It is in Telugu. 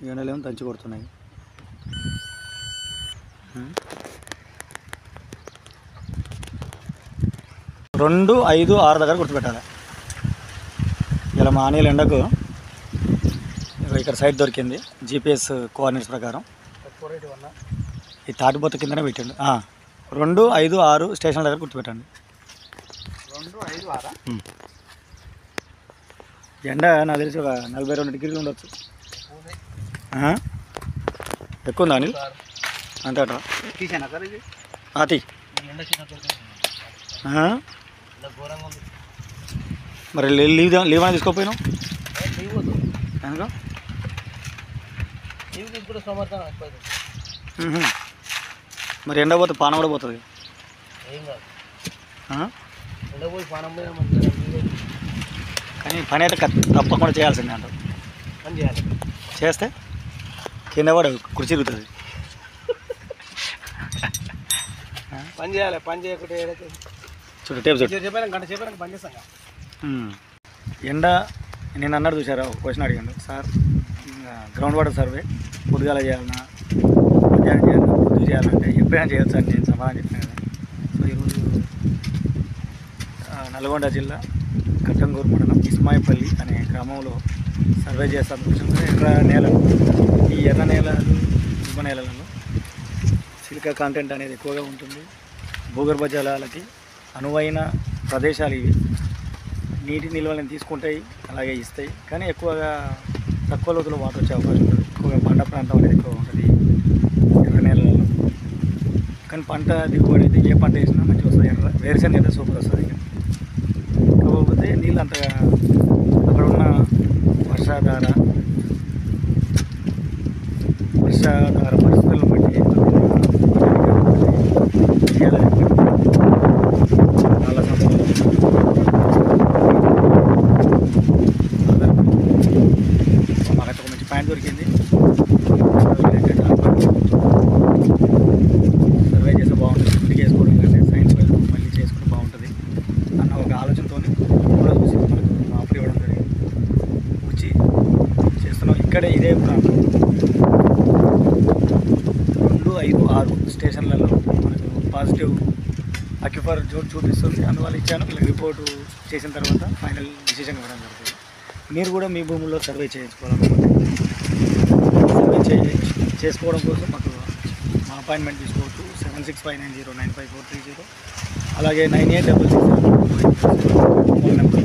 ఎండలేమో దంచి కొడుతున్నాయి. 2, 5, 6 దగ్గర గుర్తుపెట్టాలి. ఇలా మా ఆనీల ఎండకు ఇక్కడ సైట్ దొరికింది GPS కోఆర్డినేట్స్ ప్రకారం. ఈ తాటిపోత కిందనే పెట్టండి. 2, 5, 6 స్టేషన్ దగ్గర గుర్తుపెట్టండి. 2, 5, 6 ఎండ నాకు తెలిసి ఒక 42 డిగ్రీలు ఉండొచ్చు. ఎక్కువ ఉందా అనిల్? అంతే అట అతి. మరి లీవ్ అని తీసుకోపోయినావు ఎందుకు? మరి ఎండ పోతే పానం కూడా పోతుంది. కానీ పని అయితే తప్పకుండా చేయాల్సిందే అంటారు. పని చేయాలి. చేస్తే కింద కూడా కుర్చీ తిరుగుతుంది. పని చేయాలి. పని చేయకుంటే చూడు టేప్ చూడు. గంట చెప్పాను పని చేస్తాం. ఎండ నేను అన్నాడు చూసారా, క్వశ్చన్ అడిగాను సార్, గ్రౌండ్ వాటర్ సర్వే పొద్దుగాల చేయాలన్నా మధ్యాహ్నం చేయాలన్నా పొద్దు చేయాలంటే ఎప్పుడైనా చేయొచ్చు అని నేను సమాధానం చెప్పాను కదా. సో ఈరోజు నల్గొండ జిల్లా కట్టంగూరు మండలం ఇస్మాయిపల్లి అనే గ్రామంలో సర్వే చేస్తాను. ఎర్ర నేలలు, ఈ ఎర్ర నేలలు ఇసుక నేలలలో సిలికా కాంటెంట్ అనేది ఎక్కువగా ఉంటుంది. భూగర్భ జలాలకి అనువైన ప్రదేశాలు ఇవి. నీటి నిల్వలను తీసుకుంటాయి, అలాగే ఇస్తాయి. కానీ ఎక్కువగా తక్కువ లోతులో వాటర్ వచ్చే అవకాశం ఉంటుంది. ఎక్కువగా పంట ప్రాంతం అనేది ఎక్కువ ఉంటుంది ఎర్ర నేలలో. కానీ పంట దిగుబడి అయితే ఏ పంట వేసినా మంచిగా వస్తుంది. వేరుశనగ అయితే సూపర్ వస్తుంది. కాకపోతే నీళ్ళు అంతగా అక్కడ ఉన్న వర్షాధార పరిస్థితులను బట్టి చాలా మాకైతే ఒక మంచి పాయింట్ దొరికింది. సర్వే చేస్తే బాగుంటుంది, ఇంటికి వేసుకోవడం కంటే సైన్స్ వైపు మళ్ళీ చేసుకుంటే బాగుంటుంది అన్న ఒక ఆలోచనతో కూడా చూసి మనకు ఆఫర్ ఇవ్వడం జరిగింది. వచ్చి చేస్తున్నాం. ఇక్కడే ఇదే ప్రాంతం 2, 5, 6 స్టేషన్లలో మనకు పాజిటివ్ అక్యుఫర్ జోన్ చూపిస్తుంది. అందువల్ల ఇచ్చాను. ఇలా రిపోర్టు చేసిన తర్వాత ఫైనల్ డిసిషన్ ఇవ్వడం జరుగుతుంది. మీరు కూడా మీ భూముల్లో సర్వే చేయించుకోవాలనుకుంటే సర్వే చేసుకోవడం కోసం మాకు మా అపాయింట్మెంట్ తీసుకోవచ్చు. 7659095430, అలాగే 9866 ఫోన్ నెంబర్.